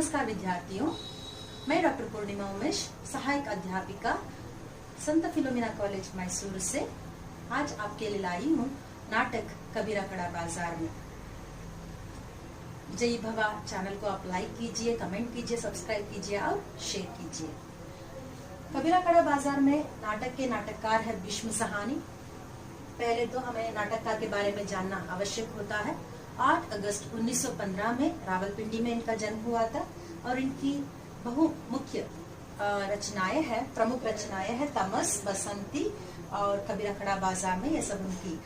नमस्कार विद्यार्थियों, मैं डॉक्टर पूर्णिमा उमेश, सहायक अध्यापिका, संत फिलोमिना कॉलेज मैसूर से आज आपके लिए लाई हूँ नाटक कबीरा कड़ा बाजार में। जय भवा चैनल को आप लाइक कीजिए, कमेंट कीजिए, सब्सक्राइब कीजिए और शेयर कीजिए। कबीरा कड़ा बाजार में नाटक के नाटककार है भीष्म सहानी। पहले तो हमें नाटककार के बारे में जानना आवश्यक होता है। 8 अगस्त 1915 में रावलपिंडी में इनका जन्म हुआ था और इनकी बहुमुख्य रचनाएं हैं, प्रमुख रचनाएं हैं तमस, बसंती और कबीरा कड़ा बाजार में। ये सब उनकी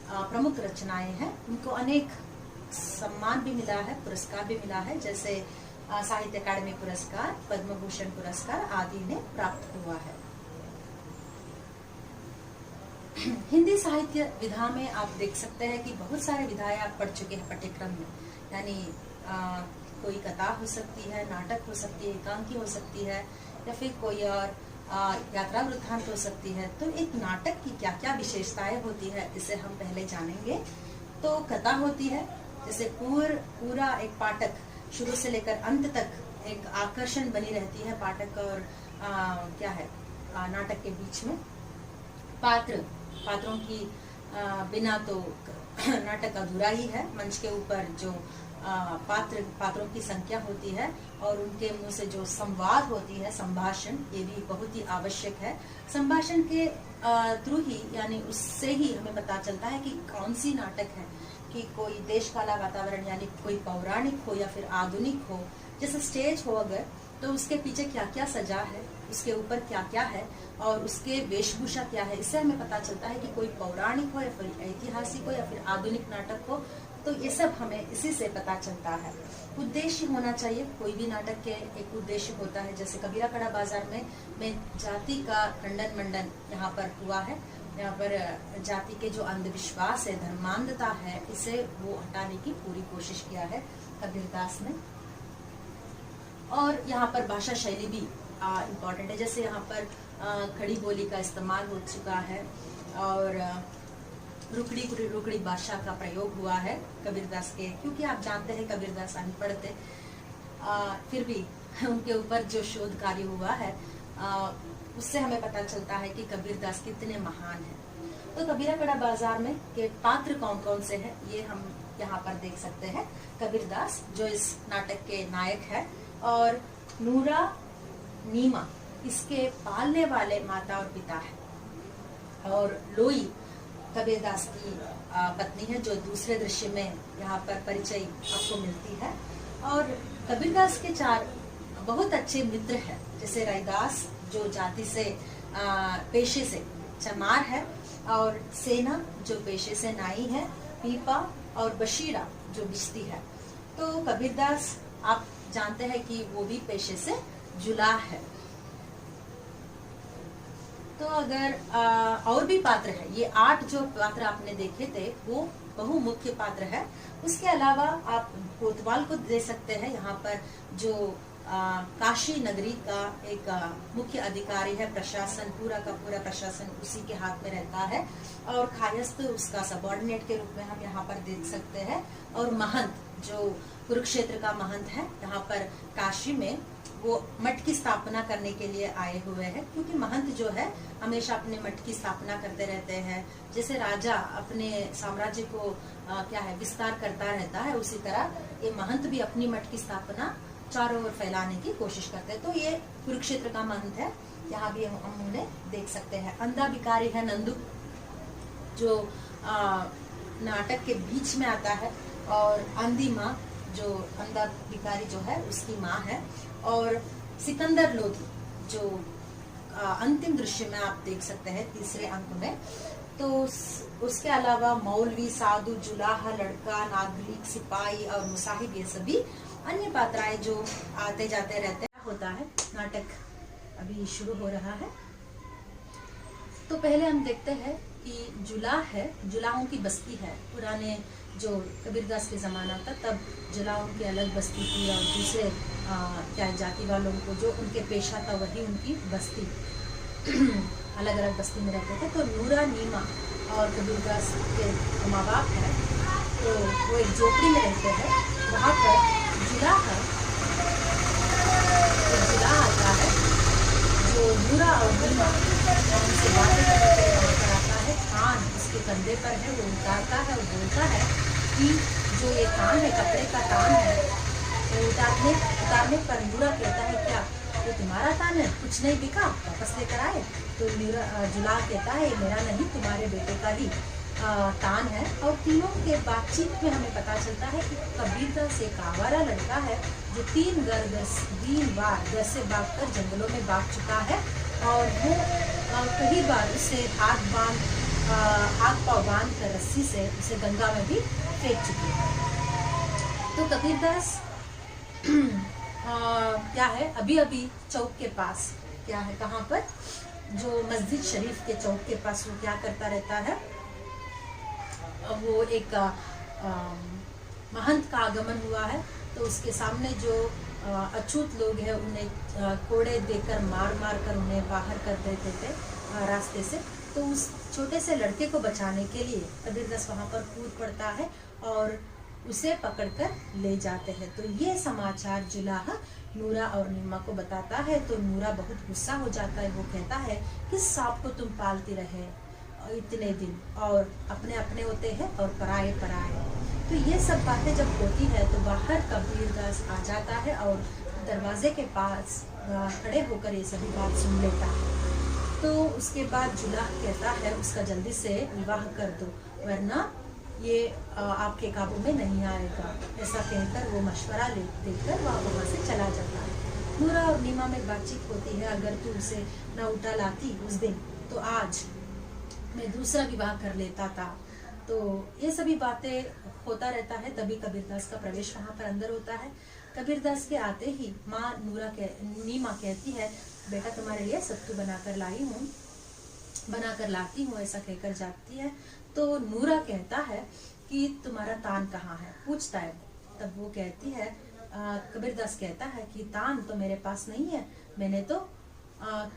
प्रमुख रचनाएं हैं। उनको अनेक सम्मान भी मिला है, पुरस्कार भी मिला है, जैसे साहित्य अकादमी पुरस्कार, पद्म भूषण पुरस्कार आदि ने प्राप्त हुआ है। हिंदी साहित्य विधा में आप देख सकते हैं कि बहुत सारे विधाएं आप पढ़ चुके हैं पाठ्यक्रम में। यानी कोई कथा हो सकती है, नाटक हो सकती है, एकांकी हो सकती है, या फिर कोई और यात्रा वृत्तांत हो सकती है। तो एक नाटक की क्या क्या विशेषताएं होती है, इसे हम पहले जानेंगे। तो कथा होती है, जैसे पूरा एक पाठक शुरू से लेकर अंत तक एक आकर्षण बनी रहती है पाठक और क्या है नाटक के बीच में। पात्रों की बिना तो नाटक अधूरा ही है। मंच के ऊपर जो पात्रों की संख्या होती है और उनके मुंह से जो संवाद होती है, संभाषण, ये भी बहुत ही आवश्यक है। संभाषण के थ्रू ही, यानी उससे ही हमें पता चलता है कि कौन सी नाटक है, कि कोई देश काला वातावरण, यानी कोई पौराणिक हो या फिर आधुनिक हो। जैसे स्टेज हो अगर, तो उसके पीछे क्या क्या सजा है, उसके ऊपर क्या क्या है और उसके वेशभूषा क्या है, इससे हमें पता चलता है कि कोई पौराणिक हो या फिर ऐतिहासिक हो या फिर आधुनिक नाटक हो। तो ये सब हमें इसी से पता चलता है। उद्देश्य होना चाहिए, कोई भी नाटक के एक उद्देश्य होता है। जैसे कबीरा कड़ा बाजार में जाति का खंडन मंडन यहाँ पर हुआ है। यहाँ पर जाति के जो अंधविश्वास है, धर्मांधता है, इसे वो हटाने की पूरी कोशिश किया है कबीरदास ने। और यहाँ पर भाषा शैली भी इम्पोर्टेंट है। जैसे यहाँ पर खड़ी बोली का इस्तेमाल हो चुका है और रुकड़ी भाषा का प्रयोग हुआ है कबीरदास के, क्योंकि आप जानते हैं कबीरदास अनपढ़ थे, फिर भी उनके ऊपर जो शोध कार्य हुआ है उससे हमें पता चलता है कि कबीरदास कितने महान हैं। तो कबीरा कड़ा बाजार में के पात्र कौन कौन से हैं, ये हम यहाँ पर देख सकते हैं। कबीरदास जो इस नाटक के नायक है, और नूरा नीमा इसके पालने वाले माता और पिता है, और लोई कबीरदास की पत्नी है, जो दूसरे दृश्य में यहाँ पर परिचय आपको मिलती है। और कबीरदास के 4 बहुत अच्छे मित्र हैं, जैसे रैदास जो जाति से पेशे से चमार है, और सेना जो पेशे से नाई है, पीपा और बशीरा जो बिश्ती है। तो कबीरदास आप जानते हैं कि वो भी पेशे से जुलाह है। तो अगर और भी पात्र है, ये 8 जो पात्र आपने देखे थे वो बहुमुख्य पात्र है। उसके अलावा आप कोतवाल को दे सकते हैं। यहाँ पर जो काशी नगरी का एक मुख्य अधिकारी है, प्रशासन, पूरा का पूरा प्रशासन उसी के हाथ में रहता है, और खायस्त उसका सबॉर्डिनेट के रूप में हम यहाँ पर देख सकते हैं। और महंत जो कुरुक्षेत्र का महंत है, यहाँ पर काशी में वो मठ की स्थापना करने के लिए आए हुए हैं, क्योंकि महंत जो है हमेशा अपने मठ की स्थापना करते रहते हैं। जैसे राजा अपने साम्राज्य को क्या है विस्तार करता रहता है, उसी तरह ये महंत भी अपनी मठ की स्थापना चारों ओर फैलाने की कोशिश करते हैं। तो ये कुरुक्षेत्र का महंत है, यहाँ भी हम उन्हें देख सकते हैं। अंधा भिखारी है नंदू, जो नाटक के बीच में आता है, और अंधी माँ जो अंधा भिखारी जो है उसकी माँ है, और सिकंदर लोधी जो अंतिम दृश्य में आप देख सकते हैं 3रे अंक में। तो उसके अलावा मौलवी, साधु, जुलाहा, लड़का, नागरिक, सिपाही और मुसाहिब, ये सभी अन्य पात्राएं जो आते जाते रहते हैं। होता है नाटक अभी शुरू हो रहा है। तो पहले हम देखते हैं कि जुलाह है, जुलाहों की बस्ती है। पुराने जो कबीरदास के ज़माना था, तब जुलाहों की अलग बस्ती थी, और दूसरे क्या जाति वालों को जो उनके पेशा था वही उनकी बस्ती अलग अलग बस्ती में रहते थे। तो नूरा नीमा और कबीरदास के माँ बाप है, तो वो एक झोपड़ी में रहते हैं। वहाँ पर जुलाह है कि जो ये तान है, कपड़े का तान है, तो उतारने पर नूरा कहता है क्या ये तुम्हारा तान है, कुछ नहीं बिका, वापस लेकर आए। तो जुलाह कहता है मेरा नहीं, तुम्हारे बेटे का ही तान है। और तीनों के बातचीत में हमें पता चलता है कि कबीरदास एक आवारा लड़का है जो 3 बार घर से भागकर जंगलों में भाग चुका है, और वो कई बार उसे हाथ पाँव बांध कर रस्सी से उसे गंगा में भी फेंक चुकी है। तो कबीरदास क्या है, अभी चौक के पास, क्या है कहाँ पर, जो मस्जिद शरीफ के चौक के पास वो क्या करता रहता है, वो एक महंत का आगमन हुआ है, तो उसके सामने जो अछूत लोग हैं उन्हें कोड़े देकर मार कर उन्हें बाहर कर देते थे रास्ते से। तो उस छोटे से लड़के को बचाने के लिए कबीरदास वहाँ पर कूद पड़ता है और उसे पकड़कर ले जाते हैं। तो ये समाचार जुलाहा नूरा और नीमा को बताता है। तो नूरा बहुत गुस्सा हो जाता है, वो कहता है किस सांप को तुम पालती रहे इतने दिन, और अपने अपने होते हैं और पराए पराए। तो ये सब बातें जब होती है तो बाहर कबीरदास आ जाता है और दरवाजे के पास खड़े होकर ये सभी बात सुन लेता है। तो उसके बाद जुलाह कहता है उसका जल्दी से विवाह कर दो, वरना ये आपके काबू में नहीं आएगा। ऐसा कहकर वो मशवरा देकर वहाँ से चला जाता है। नूरा और नीमा में बातचीत होती है, अगर तू उसे न उठा लाती उस दिन तो आज मैं दूसरा विवाह कर लेता था। तो ये सभी बातें होता रहता है। तभी कबीरदास का प्रवेश वहाँ पर अंदर होता है। कबीरदास के आते ही माँ नीमा कहती है बेटा तुम्हारे लिए सत्तू बनाकर लाती हूँ, ऐसा कहकर जाती है। तो नूरा कहता है कि तुम्हारा तान कहाँ है, पूछता है। तब वो कहती है कबीरदास कहता है कि तान तो मेरे पास नहीं है, मैंने तो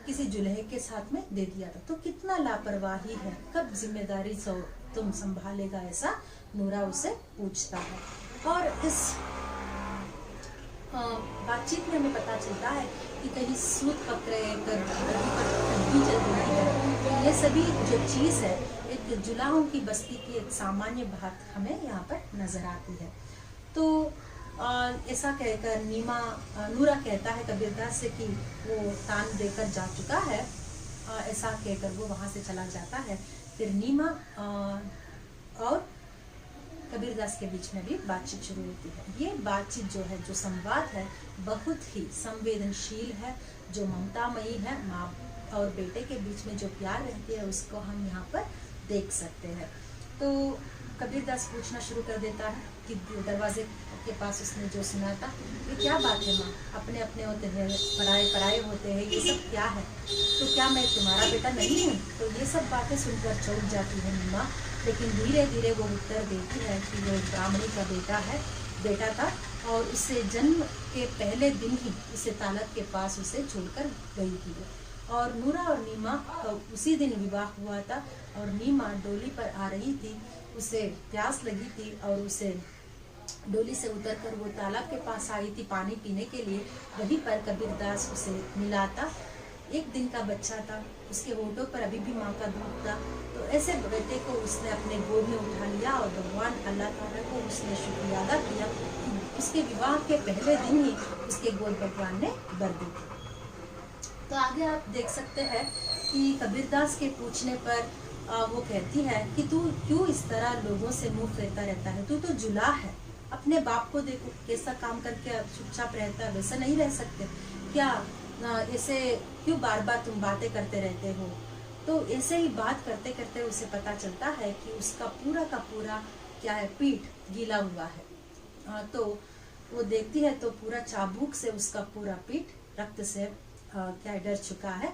किसी जुल्हे के साथ में दे दिया था। तो कितना लापरवाही है, कब जिम्मेदारी तुम संभालेगा, ऐसा नूरा उसे पूछता है। और इस बातचीत में हमें पता चलता है कि कहीं सूत पकड़े कर ठंडी चल रही है। ये सभी जो चीज़ है एक जुलाहों की बस्ती की एक सामान्य बात हमें यहाँ पर नजर आती है। तो ऐसा कहकर नूरा कहता है कबीरदास से कि वो तान देकर जा चुका है। ऐसा कहकर वो वहाँ से चला जाता है। फिर नीमा और कबीरदास के बीच में भी बातचीत शुरू होती है। ये बातचीत जो है, जो संवाद है, बहुत ही संवेदनशील है, जो ममतामयी है। माँ और बेटे के बीच में जो प्यार रहती है उसको हम यहाँ पर देख सकते हैं। तो कबीरदास पूछना शुरू कर देता है कि दरवाजे के पास उसने जो सुना था, ये क्या बात है माँ, अपने अपने होते हैं, पराए पराए होते हैं, ये सब क्या है, तो क्या मैं तुम्हारा बेटा नहीं हूँ? तो ये सब बातें सुनकर चौंक जाती है नीमा, लेकिन धीरे धीरे वो उत्तर देती है कि वो ब्राह्मणी का बेटा था और उससे जन्म के पहले दिन ही उसे तालाब के पास उसे छोड़कर गई थी। और नूरा और नीमा का उसी दिन विवाह हुआ था और नीमा डोली पर आ रही थी, उसे प्यास लगी थी और उसे डोली से उतरकर वो तालाब के पास आई थी पानी पीने के लिए। वहीं पर कबीरदास उसे मिला था। 1 दिन का बच्चा था, उसके होठों पर अभी भी माँ का दूध था। तो ऐसे बेटे को उसने अपने गोद में उठा लिया और भगवान अल्लाह ताला को उसने शुक्रिया अदा किया। उसके विवाह के पहले दिन ही उसके गोद भगवान ने भर दी। तो आगे आप देख सकते हैं कि कबीरदास के पूछने पर वो कहती है कि तू क्यों इस तरह लोगों से मुंह फेरता रहता है, तू तो जुलाह है, अपने बाप को देखो कैसा काम करके चुपचाप रहता है, वैसा नहीं रह सकते क्या, ऐसे क्यों बार बार तुम बातें करते रहते हो। तो ऐसे ही बात करते करते उसे पता चलता है कि उसका पूरा का पूरा क्या है, पीठ गीला हुआ है। तो वो देखती है तो पूरा चाबुक से उसका पूरा पीठ रक्त से क्या डर चुका है।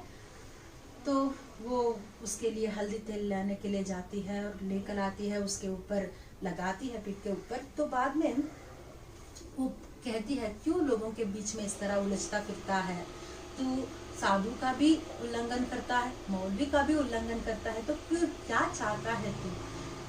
तो वो उसके लिए हल्दी तेल लाने के लिए जाती है और लेकर आती है, उसके ऊपर लगाती है पीठ के ऊपर। तो बाद में वो कहती है क्यों लोगों के बीच में इस तरह उलझता फिरता है, तू साधु का भी उल्लंघन करता है, मौलवी का भी उल्लंघन करता है, तो क्यों क्या चाहता है तू।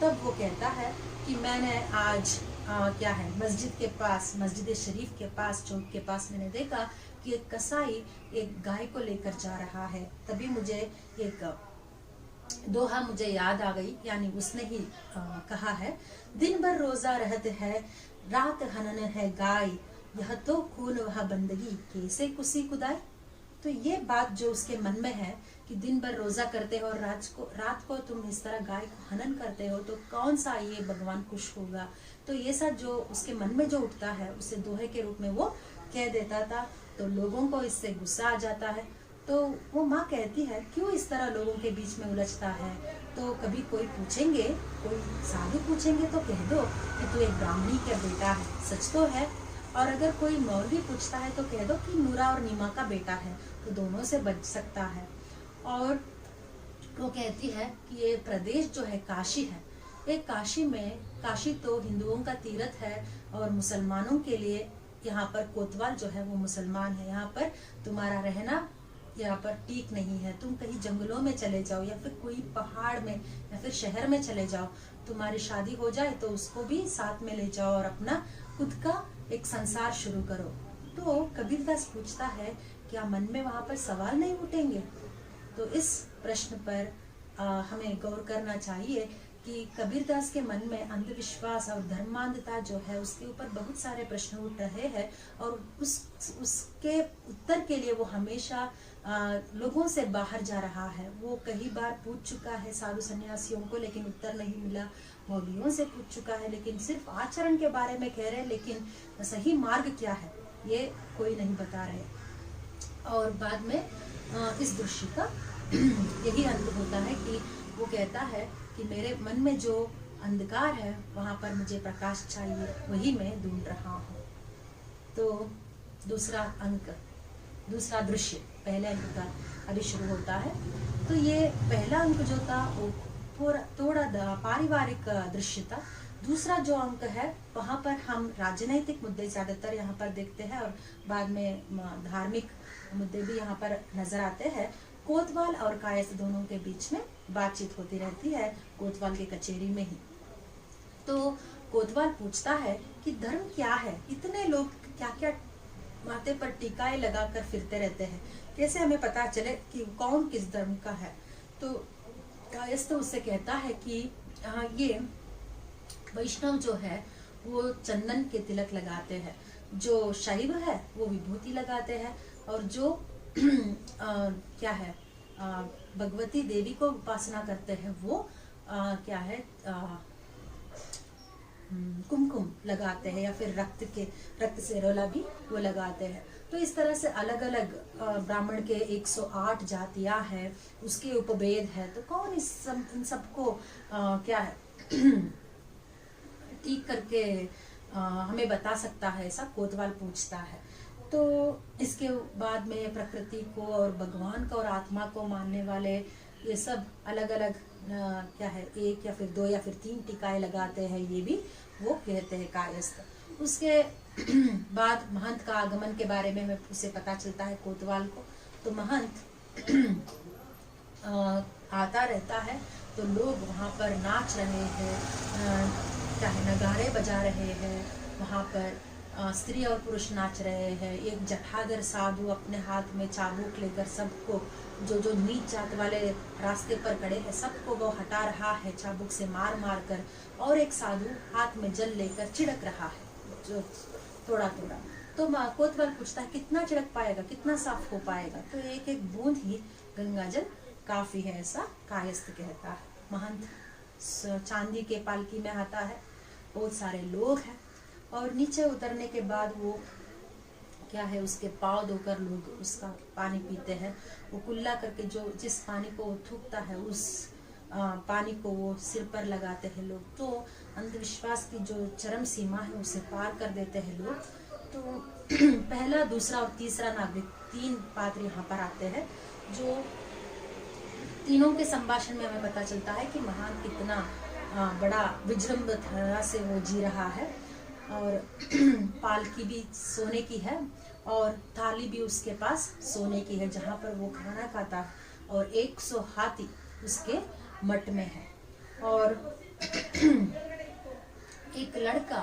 तब वो कहता है कि मैंने आज क्या है मस्जिद के पास, मस्जिद शरीफ के पास, चौक के पास मैंने देखा कि एक कसाई एक गाय को लेकर जा रहा है। तभी मुझे एक दोहा मुझे याद आ गई, यानी उसने ही कहा है, दिन भर रोजा रहते है, रात हनन है गाय, यह तो खून वह बंदगी, कैसे कुसी खुदाई। तो ये बात जो उसके मन में है कि दिन भर रोजा करते हो और रात को तुम इस तरह गाय को हनन करते हो, तो कौन सा ये भगवान खुश होगा। तो ये सब जो उसके मन में जो उठता है उसे दोहे के रूप में वो कह देता था। तो लोगों को इससे गुस्सा आ जाता है। तो वो माँ कहती है, क्यों इस तरह लोगों के बीच में उलझता है। तो कभी कोई पूछेंगे, कोई साधु पूछेंगे तो कह दो कि तू एक ब्राह्मणी का बेटा है, सच तो है। और अगर कोई मौलवी पूछता है तो कह दो कि नूरा और नीमा का बेटा है, तो दोनों से बच सकता है। और वो कहती है कि ये प्रदेश जो है काशी है, एक काशी तो हिंदुओं का तीर्थ है और मुसलमानों के लिए यहाँ पर कोतवाल जो है वो मुसलमान है। यहाँ पर तुम्हारा रहना यहाँ पर ठीक नहीं है। तुम कहीं जंगलों में चले जाओ या फिर कोई पहाड़ में या फिर शहर में चले जाओ, तुम्हारी शादी हो जाए तो उसको भी साथ में ले जाओ और अपना खुद का एक संसार शुरू करो। तो कबीरदास पूछता है, क्या मन में वहां पर सवाल नहीं उठेंगे। तो इस प्रश्न पर हमें गौर करना चाहिए कि कबीरदास के मन में अंधविश्वास और धर्मांधता जो है उसके ऊपर बहुत सारे प्रश्न उठ रहे हैं और उसके उत्तर के लिए वो हमेशा लोगों से बाहर जा रहा है। वो कई बार पूछ चुका है साधु सन्यासियों को, लेकिन उत्तर नहीं मिला। मौलवियों से पूछ चुका है, लेकिन सिर्फ आचरण के बारे में कह रहे हैं, लेकिन सही मार्ग क्या है ये कोई नहीं बता रहे। और बाद में इस दृश्य का यही अंत होता है कि वो कहता है कि मेरे मन में जो अंधकार है वहां पर मुझे प्रकाश चाहिए, वही मैं ढूंढ रहा हूँ। तो दूसरा दृश्य पहले अंक का अभी शुरू होता है। तो ये पहला अंक जो था वो थोड़ा पारिवारिक दृश्य था। दूसरा जो अंक है वहां पर हम राजनैतिक मुद्दे ज्यादातर यहाँ पर देखते हैं और बाद में धार्मिक मुद्दे भी यहाँ पर नजर आते हैं। कोतवाल और कायस्थ दोनों के बीच में बातचीत होती रहती है, कोतवाल की कचेरी में ही। तो कोतवाल पूछता है कि धर्म क्या है, इतने लोग क्या क्या माथे पर टीकाएं लगाकर फिरते रहते हैं, कैसे हमें पता चले कि कौन किस धर्म का है। तो कायस्थ उससे कहता है कि ये वैष्णव जो है वो चंदन के तिलक लगाते हैं, जो शैव है वो विभूति लगाते हैं, और जो क्या है भगवती देवी को उपासना करते हैं वो क्या है कुमकुम लगाते हैं या फिर रक्त से रोला भी वो लगाते हैं। तो इस तरह से अलग अलग ब्राह्मण के 108 जातियां हैं, उसके उपभेद है। तो कौन इन सबको क्या है ठीक करके हमें बता सकता है, ऐसा कोतवाल पूछता है। तो इसके बाद में प्रकृति को और भगवान को और आत्मा को मानने वाले ये सब अलग अलग क्या है 1 या फिर 2 या फिर 3 टीकाएं लगाते हैं, ये भी वो कहते हैं कायस्थ। उसके बाद महंत का आगमन के बारे में हमें उसे पता चलता है कोतवाल को। तो महंत आता रहता है, तो लोग वहाँ पर नाच रहे हैं, क्या है नगाड़े बजा रहे हैं, वहाँ पर स्त्री और पुरुष नाच रहे हैं। एक जटाधर साधु अपने हाथ में चाबुक लेकर सबको, जो नीच जात वाले रास्ते पर खड़े हैं, सबको वो हटा रहा है चाबुक से मार मार कर। और एक साधु हाथ में जल लेकर छिड़क रहा है जो थोड़ा थोड़ा। तो कोतवाल पूछता है कितना छिड़क पाएगा, कितना साफ हो पाएगा। तो एक एक बूंद ही गंगाजल काफी है, ऐसा कायस्थ कहता है। महंत चांदी के पालकी में आता है, बहुत सारे लोग हैं, और नीचे उतरने के बाद वो क्या है उसके पाँव धोकर लोग उसका पानी पीते हैं। वो कुल्ला करके जो जिस पानी को थूकता है उस पानी को वो सिर पर लगाते हैं लोग। तो अंधविश्वास की जो चरम सीमा है उसे पार कर देते हैं लोग। तो पहला, दूसरा और तीसरा नागरिक 3 पात्र यहाँ पर आते हैं, जो तीनों के संभाषण में हमें पता चलता है कि महान कितना बड़ा विजृंभ तरह से वो जी रहा है। और पालकी भी सोने की है और थाली भी उसके पास सोने की है जहाँ पर वो खाना खाता है, और 100 हाथी उसके मठ में है। और एक लड़का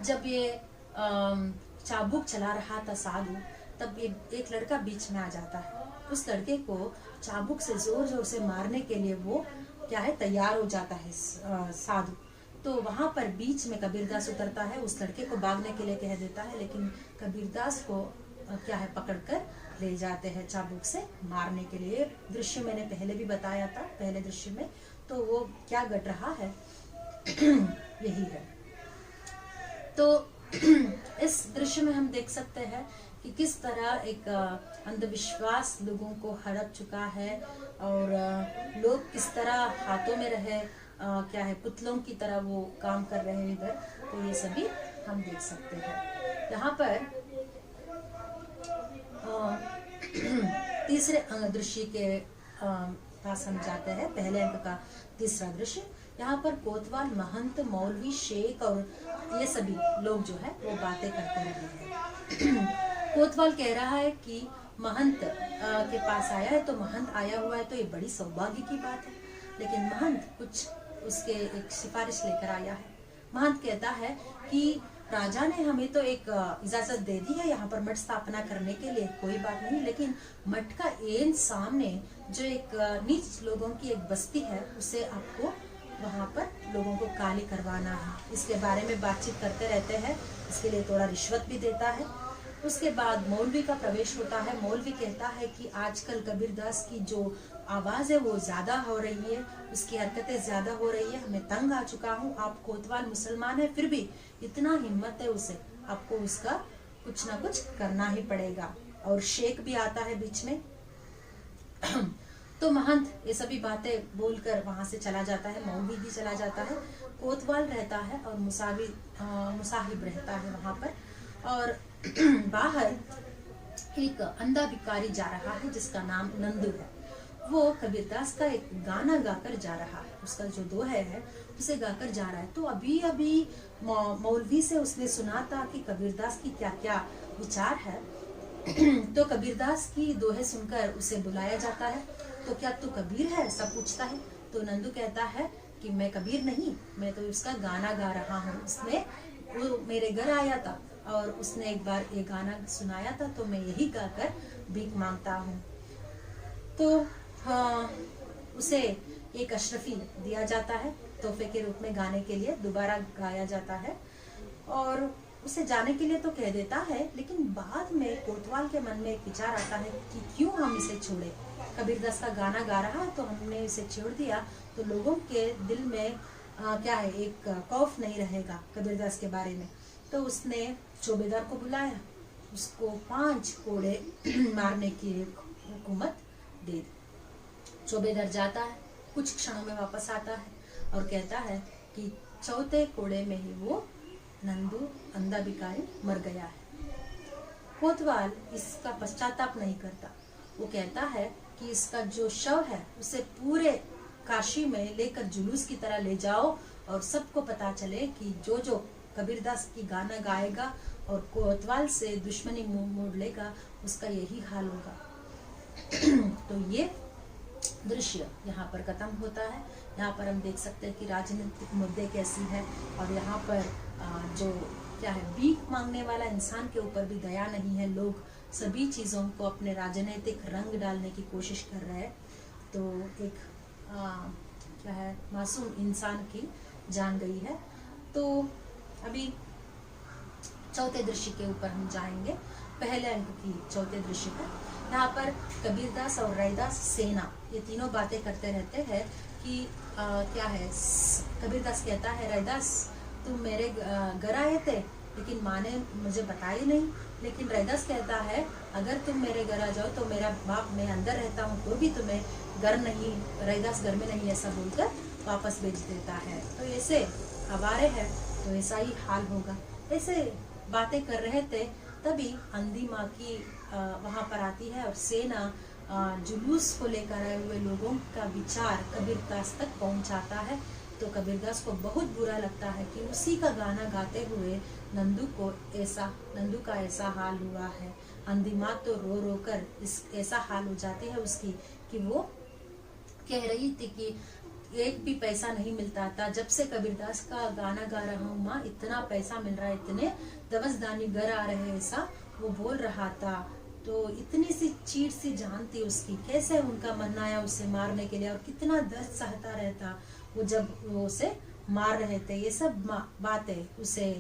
जब ये चाबुक चला रहा था साधु, तब एक लड़का बीच में आ जाता है उस लड़के को चाबुक से जोर जोर से मारने के लिए वो क्या है तैयार हो जाता है साधु। तो वहां पर बीच में कबीरदास उतरता है, उस लड़के को भागने के लिए कह देता है, लेकिन कबीरदास को क्या है पकड़कर ले जाते हैं चाबुक से मारने के लिए। दृश्य मैंने पहले भी बताया था पहले दृश्य में, तो वो क्या घट रहा है यही है। तो इस दृश्य में हम देख सकते हैं कि किस तरह एक अंधविश्वास लोगों को हड़प चुका है और लोग किस तरह हाथों में रहे क्या है पुतलों की तरह वो काम कर रहे हैं इधर। तो ये सभी हम देख सकते हैं। यहाँ पर तीसरे दृश्य के पास हम जाते हैं, पहले अंक का तीसरा दृश्य। यहाँ पर कोतवाल, महंत, मौलवी, शेख और ये सभी लोग जो है वो बातें करते रहे हैं। कोतवाल कह रहा है कि महंत के पास आया है, तो महंत आया हुआ है तो ये बड़ी सौभाग्य की बात है, लेकिन महंत कुछ उसके एक सिफारिश लेकर आया है। महंत कहता है कि राजा ने हमें तो एक इजाजत दे दी है यहाँ पर मठ स्थापना करने के लिए, कोई बात नहीं, लेकिन मठ का एन सामने जो एक नीच लोगों की एक बस्ती है उसे आपको वहाँ पर लोगों को खाली करवाना है। इसके बारे में बातचीत करते रहते हैं, इसके लिए थोड़ा रिश्वत भी देता है। उसके बाद मौलवी का प्रवेश होता है। मौलवी कहता है कि आजकल कबीरदास की जो आवाज है वो ज्यादा हो रही है, उसकी हरकतें ज्यादा हो रही है, मैं तंग आ चुका हूँ। आप कोतवाल मुसलमान है फिर भी इतना हिम्मत है उसे, आपको उसका कुछ ना कुछ करना ही पड़ेगा। और शेख भी आता है बीच में। तो महंत ये सभी बातें बोलकर वहां से चला जाता है, मौलवी भी चला जाता है, कोतवाल रहता है और मुसाहिब रहता है वहां पर। और बाहर एक अंधा भिखारी जा रहा है जिसका नाम नंदू है। वो कबीरदास का एक गाना गाकर जा रहा है, उसका जो दोहा है उसे गाकर जा रहा है। तो अभी अभी मौलवी से उसने सुना था कि कबीरदास की क्या क्या विचार है। तो कबीरदास की दोहे सुनकर उसे बुलाया जाता है। तो क्या तू कबीर है, ऐसा पूछता है। तो नंदू कहता है कि मैं कबीर नहीं, मैं तो उसका गाना गा रहा हूँ। उसने वो मेरे घर आया था और उसने एक बार ये गाना सुनाया था, तो मैं यही गाकर भीख मांगता हूँ। तो उसे एक अशरफी दिया जाता है तोहफे के रूप में, गाने के लिए दोबारा गाया जाता है और उसे जाने के लिए तो कह देता है। लेकिन बाद में कोतवाल के मन में एक विचार आता है कि क्यों हम इसे छोड़े, कबीरदास का गाना गा रहा है तो हमने इसे छोड़ दिया तो लोगों के दिल में क्या है एक खौफ नहीं रहेगा कबीरदास के बारे में। तो उसने चौबेदार को बुलाया, उसको 5 कोड़े मारने की हुकूमत दे दी। चौबेदार जाता है, कुछ क्षणों में वापस आता है और कहता है कि 4थे कोड़े में ही वो नंदू अंधा भिखारी मर गया है। कोतवाल इसका पश्चाताप नहीं करता, वो कहता है कि इसका जो शव है उसे पूरे काशी में लेकर जुलूस की तरह ले जाओ और सबको पता चले कि जो जो कबीरदास की गाना गाएगा और कोतवाल से दुश्मनी मोड़ लेगा उसका यही हाल होगा। तो ये दृश्य यहाँ पर खत्म होता है। यहाँ पर हम देख सकते हैं कि राजनीतिक मुद्दे कैसी है और यहाँ पर जो क्या है भीख मांगने वाला इंसान के ऊपर भी दया नहीं है। लोग सभी चीज़ों को अपने राजनीतिक रंग डालने की कोशिश कर रहे हैं। तो एक क्या है मासूम इंसान की जान गई है। तो अभी 4थे दृश्य के ऊपर हम जाएंगे। पहले अंक की 4थे दृश्य पर यहाँ पर कबीरदास और रैदास सेना ये तीनों बातें करते रहते हैं कि क्या है। कबीरदास कहता है रैदास तुम मेरे घर आए थे लेकिन माँ ने मुझे बताया नहीं। लेकिन रैदास कहता है अगर तुम मेरे घर आ जाओ तो मेरा बाप मैं अंदर रहता हूँ तो भी तुम्हें घर नहीं, रैदास घर में नहीं, ऐसा बोलकर वापस भेज देता है। तो ऐसे हवारे है तो ऐसा ही हाल होगा। ऐसे बातें कर रहे थे तभी अंधी माँ की वहां पर आती है और सेना जुलूस को लेकर आए हुए लोगों का विचार कबीरदास तक पहुंचाता है। तो कबीरदास को बहुत बुरा लगता है कि उसी का गाना गाते हुए नंदू का ऐसा हाल हुआ है। अंधी माँ तो रो रो कर ऐसा हाल हो जाती है उसकी कि वो कह रही थी कि एक भी पैसा नहीं मिलता था। जब से कबीरदास का गाना गा रहा हूँ माँ इतना पैसा मिल रहा है, इतने दवसदानी घर आ रहे हैं, ऐसा वो बोल रहा था। तो इतनी सी चीट सी जान थी उसकी, कैसे उनका मन आया उसे मारने के लिए और कितना दर्द सहता रहता वो जब वो उसे मार रहे थे। ये सब बातें उसे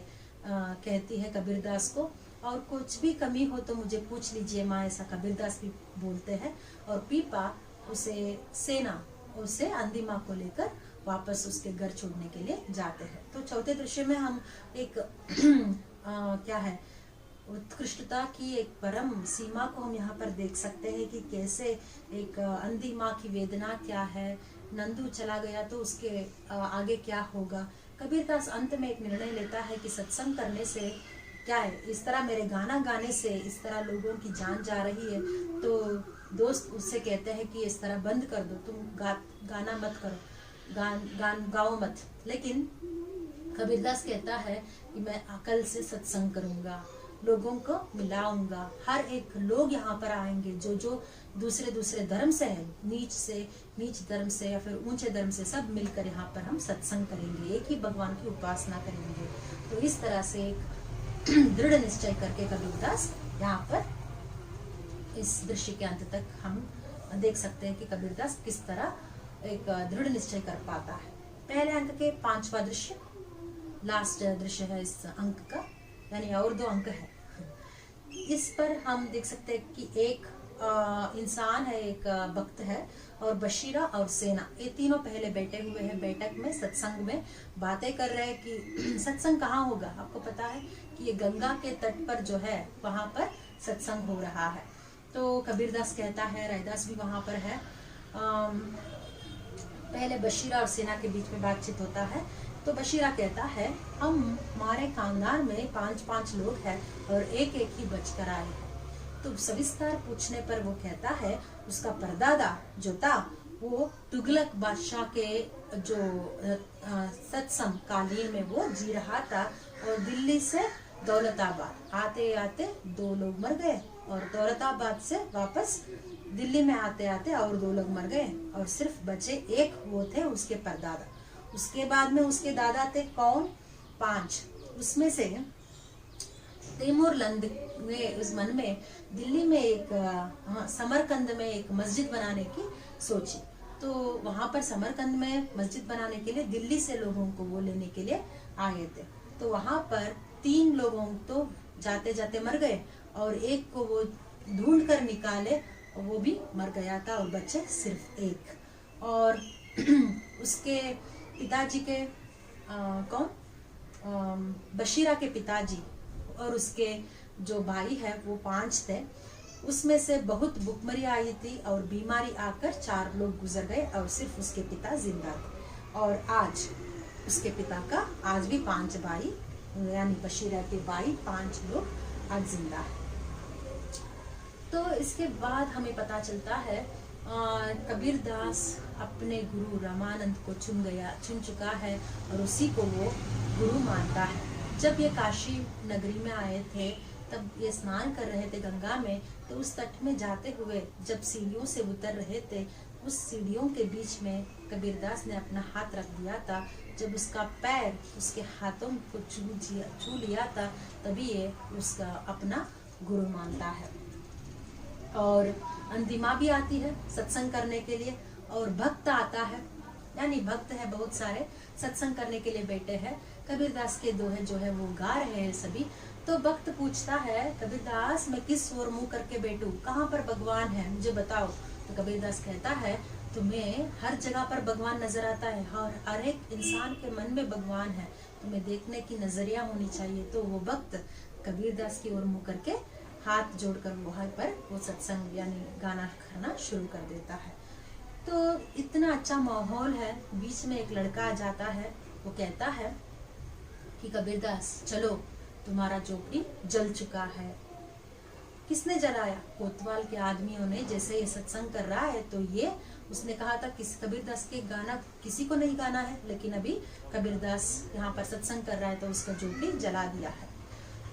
कहती है कबीरदास को। और कुछ भी कमी हो तो मुझे पूछ लीजिए माँ, ऐसा कबीरदास भी बोलते हैं। और पीपा उसे अंधी माँ को लेकर वापस उसके घर छोड़ने के लिए जाते हैं। तो चौथे दृश्य में हम एक क्या है, उत्कृष्टता की एक परम सीमा को हम यहाँ पर देख सकते हैं कि कैसे एक अंधी माँ की वेदना क्या है। नंदू चला गया तो उसके आगे क्या होगा। कबीरदास अंत में एक निर्णय लेता है कि सत्संग करने से क्या है, इस तरह मेरे गाना गाने से इस तरह लोगों की जान जा रही है। तो दोस्त उससे कहते हैं कि इस तरह बंद कर दो, तुम गाना मत करो, गाओ मत। लेकिन कबीरदास कहता है कि मैं अकल से सत्संग करूंगा, लोगों को मिलाऊंगा, हर एक लोग यहाँ पर आएंगे जो दूसरे धर्म से है, नीच धर्म से या फिर ऊंचे धर्म से, सब मिलकर यहाँ पर हम सत्संग करेंगे, एक ही भगवान की उपासना करेंगे। तो इस तरह से एक दृढ़ निश्चय करके कबीरदास यहाँ पर इस दृश्य के अंत तक हम देख सकते हैं कि कबीरदास किस तरह एक दृढ़ निश्चय कर पाता है। पहले अंक के 5वां दृश्य, लास्ट दृश्य है इस अंक का, यानी और 2 अंक है। इस पर हम देख सकते हैं कि एक इंसान है, एक भक्त है, और बशीरा और सेना, ये तीनों पहले बैठे हुए हैं बैठक में, सत्संग में बातें कर रहे हैं कि सत्संग कहाँ होगा। आपको पता है कि ये गंगा के तट पर जो है वहां पर सत्संग हो रहा है। तो कबीरदास कहता है, रैदास भी वहां पर है। पहले बशीरा और सेना के बीच में बातचीत होता है। तो बशीरा कहता है, हमारे खानदान में 5-5 लोग हैं और एक ही बचकर आए हैं। तो सविस्तार पूछने पर वो कहता है उसका परदादा जो था वो तुगलक बादशाह के जो सत्संग कालीन में वो जी रहा था, और दिल्ली से दौलताबाद आते आते 2 लोग मर गए, और दौलताबाद से वापस दिल्ली में आते आते और 2 लोग मर गए, और सिर्फ बचे एक वो थे उसके परदादा। उसके बाद में उसके दादा थे कौन, 5। उसमें से तैमूर लंद ने उस मन में दिल्ली में एक समरकंद में एक मस्जिद बनाने की सोची। तो वहां पर समरकंद में मस्जिद बनाने के लिए दिल्ली से लोगों को वो लेने के लिए आए थे। तो वहां पर 3 लोगों तो जाते जाते मर गए, और एक को वो ढूंढ कर निकाले, वो भी मर गया था, और बचे सिर्फ एक। और उसके पिताजी के बशीरा के पिताजी और उसके जो भाई है वो 5 थे। उसमें से बहुत भुखमरी आई थी और बीमारी आकर 4 लोग गुजर गए, और सिर्फ उसके पिता जिंदा थे। और आज उसके पिता का आज भी 5 भाई, यानी बशीरा के भाई 5 लोग आज जिंदा है। तो इसके बाद हमें पता चलता है कबीरदास अपने गुरु रामानंद को चुन चुका है, और उसी को वो गुरु मानता है। जब ये काशी नगरी में आए थे तब ये स्नान कर रहे थे गंगा में, तो उस तट में जाते हुए जब सीढ़ियों से उतर रहे थे, उस सीढ़ियों के बीच में कबीरदास ने अपना हाथ रख दिया था। जब उसका पैर उसके हाथों को छू लिया था, तभी ये उसका अपना गुरु मानता है। और अंधी माँ भी आती है सत्संग करने के लिए, और भक्त आता है, यानी भक्त है बहुत सारे सत्संग करने के लिए बैठे हैं। कबीरदास के दोहे जो है वो गा रहे हैं सभी। तो भक्त पूछता है, कबीरदास मैं किस ओर मुंह करके बैठूं, कहाँ पर भगवान है मुझे बताओ। तो कबीरदास कहता है, तुम्हें हर जगह पर भगवान नजर आता है, और हर एक इंसान के मन में भगवान है, तुम्हें देखने की नजरिया होनी चाहिए। तो वो भक्त कबीरदास की ओर मुंह करके हाथ जोड़कर वहां पर वो सत्संग यानी गाना गाना शुरू कर देता है। तो इतना अच्छा माहौल है, बीच में एक लड़का आ जाता है, वो कहता है कि कबीरदास चलो, तुम्हारा झोपड़ी जल चुका है। किसने जलाया? कोतवाल के आदमियों ने। जैसे ये सत्संग कर रहा है तो ये उसने कहा था किस कबीरदास के गाना किसी को नहीं गाना है, लेकिन अभी कबीरदास यहाँ पर सत्संग कर रहा है तो उसका झोपड़ी जला दिया है।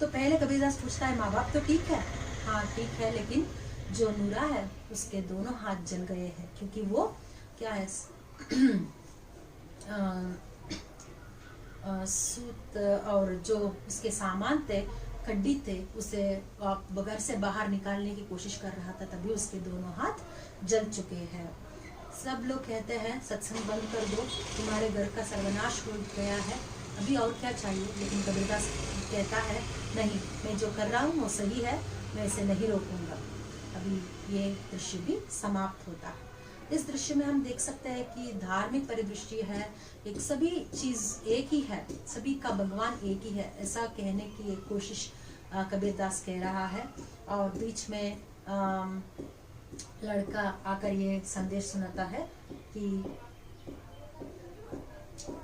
तो पहले कबीरदास पूछता है, माँ बाप तो ठीक है? हाँ ठीक है, लेकिन जो नूरा है उसके दोनों हाथ जल गए हैं, क्योंकि वो क्या है सूत और जो उसके सामान थे कड्डी थे उसे घर से बाहर निकालने की कोशिश कर रहा था, तभी उसके दोनों हाथ जल चुके हैं। सब लोग कहते हैं सत्संग बंद कर दो, तुम्हारे घर का सर्वनाश हो गया है, अभी और क्या चाहिए। लेकिन कबीरदास कहता है नहीं, मैं जो कर रहा हूँ वो सही है, मैं इसे नहीं रोकूंगा। अभी ये दृश्य भी समाप्त होता है। इस दृश्य में हम देख सकते हैं कि धार्मिक परिदृश्य है, एक सभी चीज एक ही है, सभी का भगवान एक ही है, ऐसा कहने की एक कोशिश कबीरदास कह रहा है। और बीच में लड़का आकर ये संदेश सुनाता है कि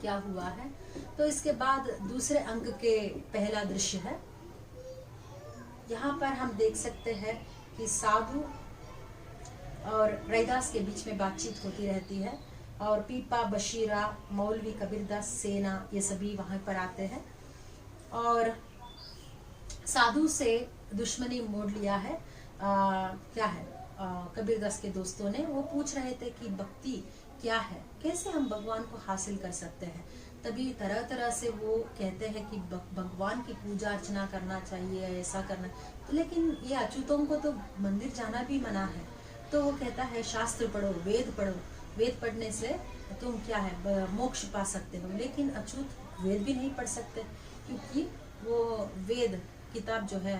क्या हुआ है। तो इसके बाद दूसरे अंक के पहला दृश्य है। यहाँ पर हम देख सकते हैं कि साधु और रैदास के बीच में बातचीत होती रहती है, और पीपा, बशीरा, मौलवी कबीरदास, सेना, ये सभी वहां पर आते हैं। और साधु से दुश्मनी मोड़ लिया है। क्या है, कबीरदास के दोस्तों ने वो पूछ रहे थे कि भक्ति क्या है, कैसे हम भगवान को हासिल कर सकते हैं। तभी तरह तरह से वो कहते हैं कि भगवान की पूजा अर्चना करना चाहिए, ऐसा करना। तो लेकिन ये अछूतों को तो मंदिर जाना भी मना है। तो वो कहता है शास्त्र पढ़ो, वेद पढ़ो, वेद पढ़ने से तुम क्या है मोक्ष पा सकते हो। लेकिन अछूत वेद भी नहीं पढ़ सकते, क्योंकि वो वेद किताब जो है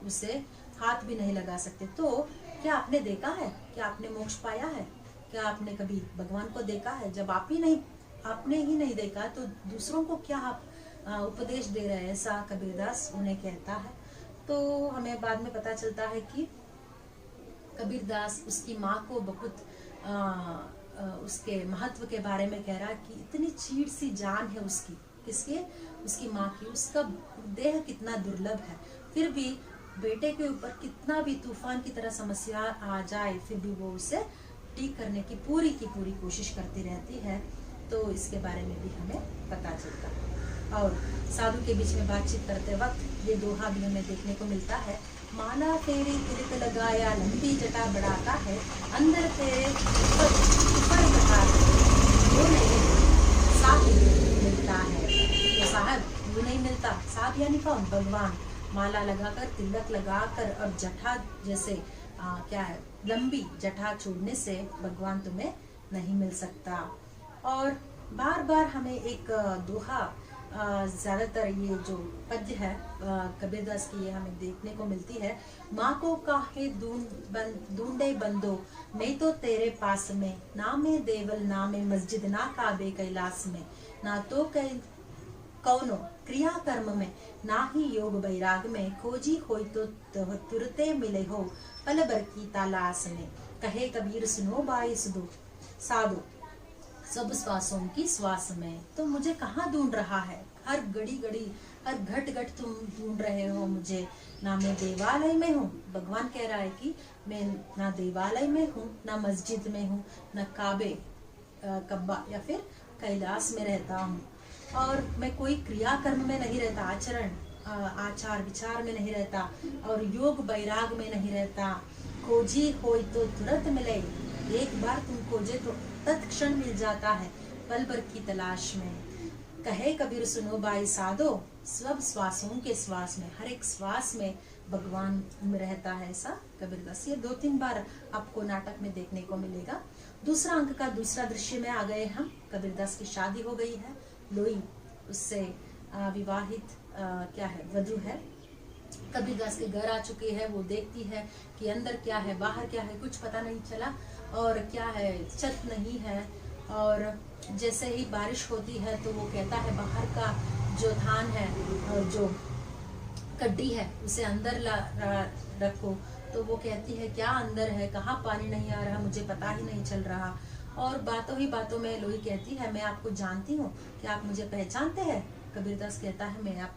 उसे हाथ भी नहीं लगा सकते। तो क्या आपने देखा है, क्या आपने मोक्ष पाया है, क्या आपने कभी भगवान को देखा है? जब आपने ही नहीं देखा तो दूसरों को क्या आप उपदेश दे रहे हैं, ऐसा कबीरदास उन्हें कहता है। तो हमें बाद में पता चलता है कि कबीरदास उसकी माँ को बहुत उसके महत्व के बारे में कह रहा है कि इतनी चीड़ सी जान है उसकी, किसके, उसकी माँ की, उसका देह कितना दुर्लभ है, फिर भी बेटे के ऊपर कितना भी तूफान की तरह समस्या आ जाए फिर भी वो उसे ठीक करने की पूरी कोशिश करती रहती है। तो इसके बारे में भी हमें पता चलता है। और साधु के बीच में बातचीत करते वक्त ये दोहा भी हमें देखने को मिलता है। माला तेरे तिलक लगाया, लंबी जटा बढ़ाता है, अंदर तेरे ऊपर जटा वो नहीं साहब मिलता है। तो साहब वो नहीं मिलता, साहब यानी कौन? भगवान। माला लगाकर, तिलक लगाकर और जटा जैसे क्या है लंबी जटा छोड़ने से भगवान तुम्हें नहीं मिल सकता। और बार बार हमें एक दोहा, ज्यादातर ये जो पद्य है कबीरदास की, ये हमें देखने को मिलती है। माँ को काहे ढूंढे बंदो, मैं तो तेरे पास में, ना में देवल ना में मस्जिद, ना काबे कैलाश में, ना तो कौनो क्रिया कर्म में, ना ही योग वैराग में, खोजी होई तो तुरते मिले हो पल भर की तलाश में। कहे कबीर सुनो बाई सुधो साधु सब श्वासों की श्वास में। तो मुझे कहाँ ढूंढ रहा है, हर घड़ी घड़ी हर घट घट तुम ढूंढ रहे हो मुझे। ना मैं देवालय में हूँ, भगवान कह रहा है कि मैं ना देवालय में हूँ, ना मस्जिद में हूँ, ना काबे कब्बा या फिर कैलाश में रहता हूँ, और मैं कोई क्रिया कर्म में नहीं रहता, आचरण आचार विचार में नहीं रहता, और योग वैराग में नहीं रहता। खोजी होई तो तुरंत मिले, एक बार तुम खोजे तो तत्क्षण मिल जाता है पल भर की तलाश में। कहे कबीर सुनो बाई साधो सब श्वासों के श्वास में, हर एक श्वास में भगवान में रहता है, ऐसा कबीरदास। ये 2-3 बार आपको नाटक में देखने को मिलेगा। दूसरा अंक का दूसरा दृश्य में आ गए हम। कबीरदास की शादी हो गई है, लोई उससे विवाहित क्या है वधु है, कबीरदास के घर आ चुकी है। वो देखती है कि अंदर क्या है बाहर क्या है कुछ पता नहीं चला, और क्या है छत नहीं है। और जैसे ही बारिश होती है तो वो कहता है बाहर का जो धान है और जो कड्डी है उसे अंदर रखो। तो वो कहती है क्या अंदर है, कहाँ पानी नहीं आ रहा, मुझे पता ही नहीं चल रहा। और बातों ही बातों में लोई कहती है मैं आपको जानती हूँ, क्या आप मुझे पहचानते हैं? कबीरदास कहता है मैं आप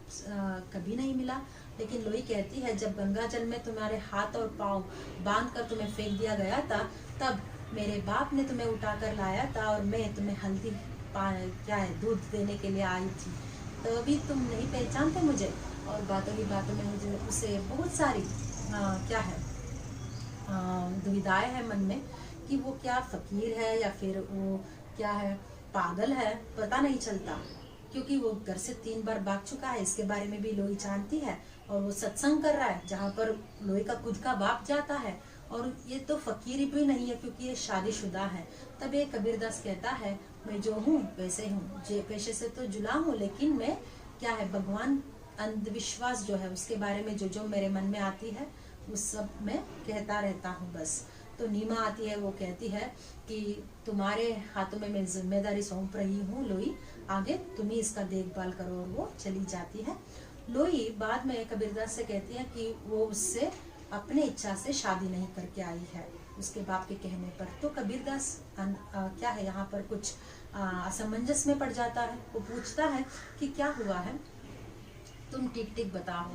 कभी नहीं मिला। लेकिन लोई कहती है जब गंगा जल में तुम्हारे हाथ और पाँव बांध कर तुम्हें फेंक दिया गया था, तब मेरे बाप ने तुम्हें उठाकर लाया था और मैं तुम्हें हल्दी क्या है दूध देने के लिए आई थी, तो अभी तुम नहीं पहचानते मुझे। और बातों ही बातों में मुझे उसे बहुत सारी क्या है दुविधाएं है मन में कि वो क्या फकीर है या फिर वो क्या है पागल है, पता नहीं चलता, क्योंकि वो घर से 3 बार भाग चुका है। इसके बारे में भी लोई जानती है, और वो सत्संग कर रहा है जहाँ पर लोई का खुद का बाप जाता है, और ये तो फकीर भी नहीं है क्योंकि ये शादीशुदा है। तब ये कबीरदास कहता है मैं जो हूँ वैसे हूँ, जे पेशे से तो जुलाम हूँ, लेकिन मैं क्या है भगवान, अंधविश्वास जो है उसके बारे में जो मेरे मन में आती है उस सब मैं कहता रहता हूँ बस। तो नीमा आती है, वो कहती है कि तुम्हारे हाथों में मैं जिम्मेदारी सौंप रही हूँ लोई, आगे तुम ही इसका देखभाल करो, और वो चली जाती है। लोई बाद में कबीरदास से कहती है कि वो उससे अपने इच्छा से शादी नहीं करके आई है उसके बाप के कहने पर। तो कबीरदास क्या है यहाँ पर कुछ असमंजस में पड़ जाता है। वो पूछता है कि क्या हुआ है, तुम ठीक ठीक बताओ।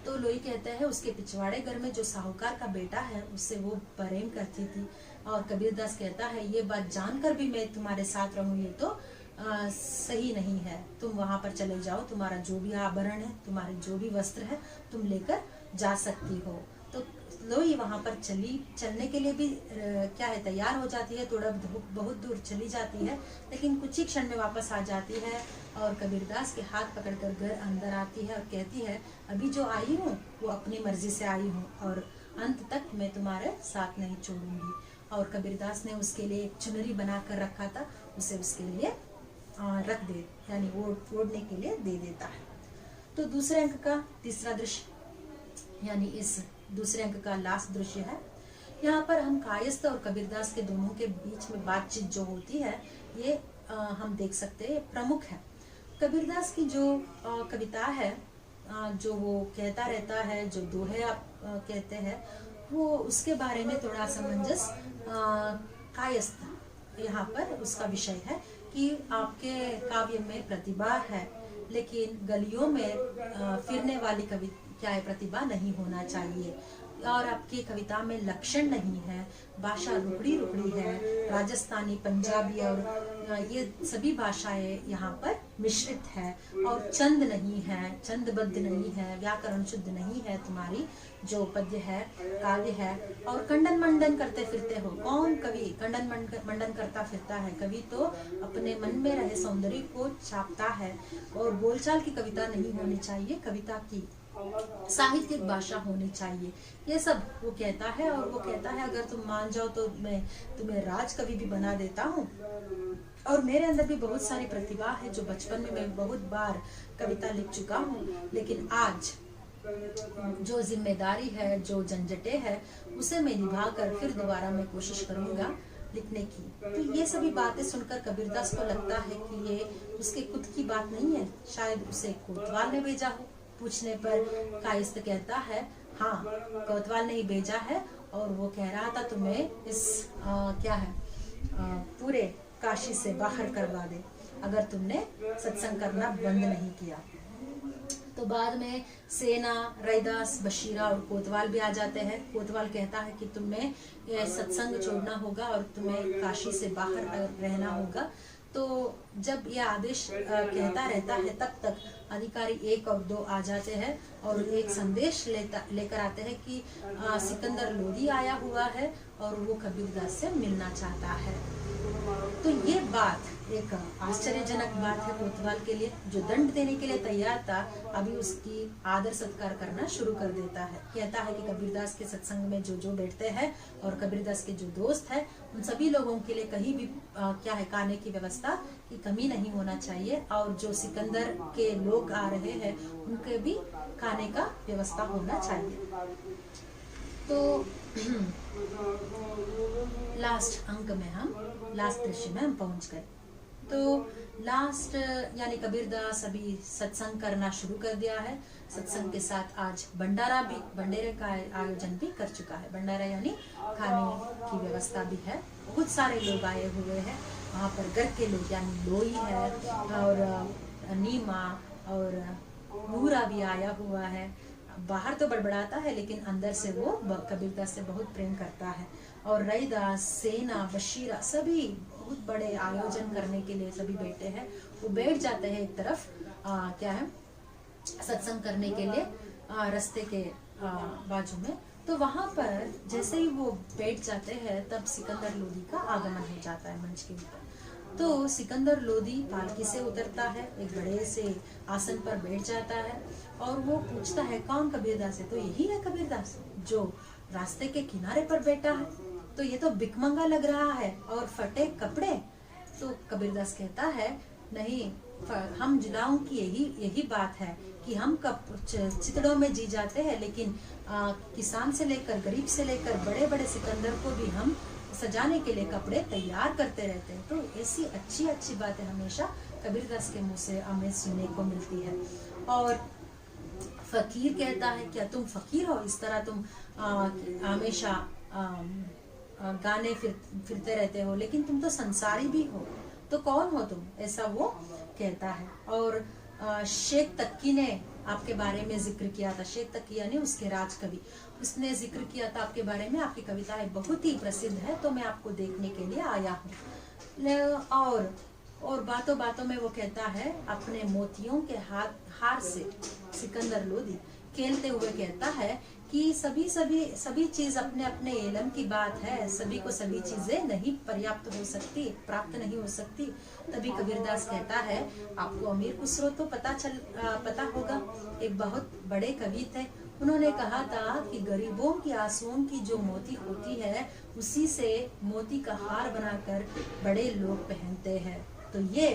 तो लोई कहते हैं उसके पिछवाड़े घर में जो साहूकार का बेटा है उससे वो प्रेम करती थी, और कबीरदास कहता है ये बात जानकर भी मैं तुम्हारे साथ रहूं ये तो सही नहीं है, तुम वहां पर चले जाओ, तुम्हारा जो भी आभरण है, तुम्हारे जो भी वस्त्र है तुम लेकर जा सकती हो। तो लोई वहां पर चलने के लिए भी क्या है तैयार हो जाती है, थोड़ा बहुत दूर चली जाती है, लेकिन कुछ ही क्षण में वापस आ जाती है और कबीरदास के हाथ पकड़कर घर अंदर आती है और कहती है अभी जो आई हूँ वो अपनी मर्जी से आई हूँ और अंत तक मैं तुम्हारे साथ नहीं छोड़ूंगी। और कबीरदास ने उसके लिए एक चुनरी बना कर रखा था, उसे उसके लिए रख दे, यानी वो ओढ़ने के लिए दे देता है। तो दूसरे अंक का तीसरा दृश्य, यानी इस दूसरे अंक का लास्ट दृश्य है। यहाँ पर हम कायस्थ और कबीरदास के दोनों के बीच में बातचीत जो होती है ये हम देख सकते हैं, प्रमुख है। कबीरदास की जो कविता है, जो वो कहता रहता है, जो दोहे आप कहते हैं, वो उसके बारे में थोड़ा असमंजस कायस्थ यहाँ पर उसका विषय है कि आपके काव्य में प्रतिभा है, लेकिन गलियों में फिरने वाली क्या है प्रतिभा नहीं होना चाहिए, और आपकी कविता में लक्षण नहीं है, भाषा रुकड़ी रुकड़ी है, राजस्थानी, पंजाबी और ये सभी भाषाएं यहाँ पर मिश्रित है, और छंद नहीं है, छंदबद्ध नहीं है, व्याकरण शुद्ध नहीं है, तुम्हारी जो पद्य है, काव्य है, और खंडन मंडन करते फिरते हो। कौन कवि खंडन मंडन करता फिरता है? कवि तो अपने मन में रहे सौंदर्य को छापता है, और बोलचाल की कविता नहीं होनी चाहिए, कविता की साहित्यिक भाषा होनी चाहिए, ये सब वो कहता है। और वो कहता है अगर तुम मान जाओ तो मैं तुम्हें राज कवि भी बना देता हूँ, और मेरे अंदर भी बहुत सारी प्रतिभा है जो बचपन में मैं बहुत बार कविता लिख चुका हूँ, लेकिन आज जो जिम्मेदारी है, जो झंझटें है, उसे मैं निभा कर फिर दोबारा मैं कोशिश करूंगा लिखने की। तो ये सभी बातें सुनकर कबीरदास को लगता है कि ये उसके खुद की बात नहीं है, शायद उसे कोतवाल ने भेजा हो। पूछने पर कायस्थ कहता है हाँ, कोतवाल ने ही भेजा है, और वो कह रहा था तुम्हें इस क्या है पूरे काशी से बाहर करवा दे अगर तुमने सत्संग करना बंद नहीं किया। तो बाद में सेना, रैदास, बशीरा और कोतवाल भी आ जाते हैं। कोतवाल कहता है कि तुम्हें सत्संग छोड़ना होगा और तुम्हें काशी से बाहर रहना होगा। तो जब यह आदेश कहता रहता है तब तक अधिकारी 1 और 2 आ जाते हैं और एक संदेश लेकर आते हैं कि सिकंदर लोदी आया हुआ है और वो कबीरदास से मिलना चाहता है। तो ये बात एक आश्चर्यजनक बात है कोतवाल के लिए, जो दंड देने के लिए तैयार था अभी उसकी आदर सत्कार करना शुरू कर देता है। कहता है कि कबीरदास के सत्संग में जो बैठते हैं और कबीरदास के जो दोस्त है उन सभी लोगों के लिए कहीं भी क्या है खाने की व्यवस्था की कमी नहीं होना चाहिए, और जो सिकंदर के लोग आ रहे हैं उनके भी खाने का व्यवस्था होना चाहिए। तो लास्ट अंक में लास्ट दृश्य में हम पहुंच गए। तो लास्ट यानी कबीरदास अभी सत्संग करना शुरू कर दिया है। सत्संग के साथ आज भंडारे का आयोजन भी कर चुका है। भंडारा यानी खाने की व्यवस्था भी है। बहुत सारे लोग आए हुए हैं वहाँ पर, घर के लोग यानी लोई है और नीमा और नूरा भी आया हुआ है। बाहर तो बड़बड़ाता है लेकिन अंदर से वो कबीरदास से बहुत प्रेम करता है। और रैदास, सेना, बशीरा सभी बहुत बड़े आयोजन करने के लिए सभी बैठे हैं। वो बैठ जाते हैं एक तरफ क्या है सत्संग करने के लिए रास्ते के बाजू में। तो वहां पर जैसे ही वो बैठ जाते हैं तब सिकंदर लोदी का आगमन हो जाता है मंच के ऊपर। तो सिकंदर लोधी पालकी से उतरता है, एक बड़े से आसन पर बैठ जाता है और वो पूछता है कौन कबीरदास है? तो यही है कबीरदास जो रास्ते के किनारे पर बैठा है, तो ये तो भिखमंगा लग रहा है और फटे कपड़े। तो कबीरदास कहता है नहीं, हम जुलाओं की यही बात है कि हम चितड़ों में जी जाते हैं, लेकिन किसान से लेकर गरीब से लेकर बड़े बड़े सिकंदर को भी हम सजाने के लिए कपड़े तैयार करते रहते हैं। तो ऐसी अच्छी अच्छी बातें हमेशा कबीरदास के मुंह से हमें सुनने को मिलती है। और फकीर कहता है क्या तुम फकीर हो? इस तरह तुम हमेशा गाने फिरते रहते हो, लेकिन तुम तो संसारी भी हो, तो कौन हो तुम? ऐसा वो कहता है। और शेख तक्की ने आपके बारे में जिक्र किया था, शेख तक्की यानी उसके राज कवि, उसने जिक्र किया था आपके बारे में, आपकी कविताएं बहुत ही प्रसिद्ध है, तो मैं आपको देखने के लिए आया हूँ। और बातों बातों में वो कहता है अपने मोतियों के हार से सिकंदर लोधी खेलते हुए कहता है कि सभी चीज अपने अपने इल्म की बात है, सभी को सभी चीजें नहीं पर्याप्त हो सकती, प्राप्त नहीं हो सकती। तभी कबीरदास कहता है आपको अमीर खुसरो तो पता होगा, एक बहुत बड़े कवि थे, उन्होंने कहा था कि गरीबों की आंसुओं की जो मोती होती है उसी से मोती का हार बनाकर बड़े लोग पहनते हैं। तो ये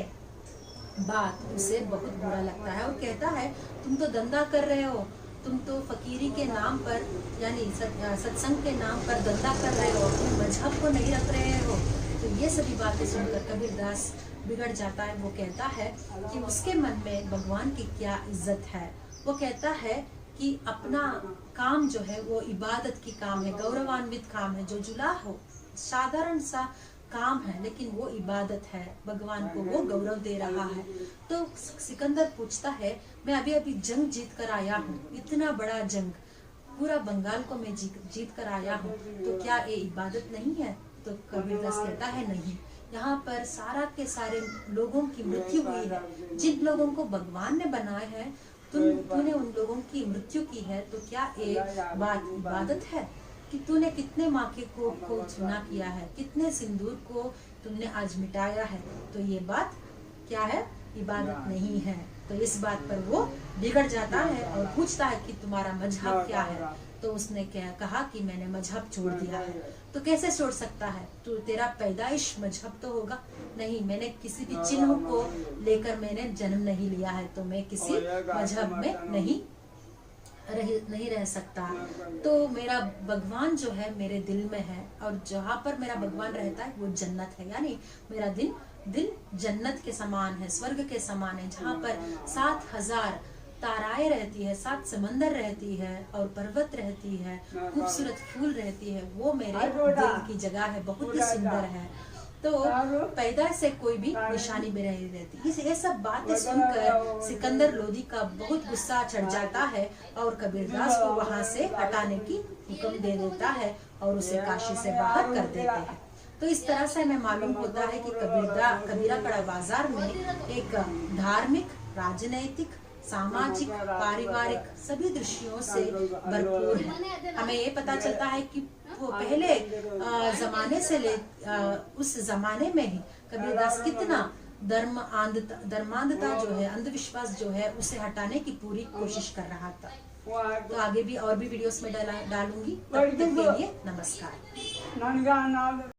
बात उसे बहुत बुरा लगता है और कहता है तुम तो धंधा कर रहे हो, तुम तो फकीरी के नाम पर यानी सत्संग के नाम पर धंधा कर रहे हो, तुम मजहब को नहीं रख रहे हो। तो ये सभी बातें सुनकर कबीरदास बिगड़ जाता है। वो कहता है कि उसके मन में भगवान की क्या इज्जत है। वो कहता है कि अपना काम जो है वो इबादत की काम है, गौरवान्वित काम है, जो जुला हो साधारण सा काम है, लेकिन वो इबादत है, भगवान को वो गौरव दे रहा है। तो सिकंदर पूछता है मैं अभी अभी जंग जीत कर आया हूँ, इतना बड़ा जंग, पूरा बंगाल को मैं जीत कर आया हूँ, तो क्या ये इबादत नहीं है? तो कबीरदास कहता है नहीं, यहाँ पर सारा के सारे लोगों की मृत्यु हुई है, जिन लोगों को भगवान ने बनाया है तूने उन लोगों की मृत्यु की है, तो क्या ये बात इबादत है कि तूने कितने माँ के को चुना किया है, कितने सिंदूर को तुमने आज मिटाया है, तो ये बात क्या है? इबादत नहीं है। तो इस बात पर वो बिगड़ जाता है और पूछता है कि तुम्हारा मजहब क्या है? तो उसने कहा कि मैंने मजहब छोड़ दिया है। तो कैसे छोड़ सकता है? तो तेरा पैदाइश मजहब तो होगा नहीं, मैंने किसी भी चिन्ह को लेकर मैंने जन्म नहीं लिया है, तो मैं किसी मजहब में नहीं रह सकता। तो मेरा भगवान जो है मेरे दिल में है, और जहाँ पर मेरा भगवान रहता है वो जन्नत है, यानी मेरा दिल जन्नत के समान है, स्वर्ग के समान है, जहाँ पर 7,000 ताराएं रहती है, 7 समंदर रहती है और पर्वत रहती है, खूबसूरत फूल रहती है, वो मेरे दिल की जगह है, बहुत ही सुंदर है। तो पैदा से कोई भी निशानी में नहीं रहती। ये सब बातें सुनकर सिकंदर लोधी का बहुत गुस्सा चढ़ जाता है और कबीरदास को वहां से हटाने की हुक्म दे देता है और उसे काशी से बाहर कर देते हैं। तो इस तरह से हमें मालूम होता है कि कबीराकड़ा बाजार में एक धार्मिक, राजनैतिक, सामाजिक, पारिवारिक सभी दृश्यों से भरपूर है। हमें ये पता चलता है कि वो पहले जमाने से उस जमाने में ही कबीरदास कितना धर्मांधता जो है, अंधविश्वास जो है, उसे हटाने की पूरी कोशिश कर रहा था। तो आगे भी और भी वीडियोस में डालूंगी। तब तक के लिए नमस्कार।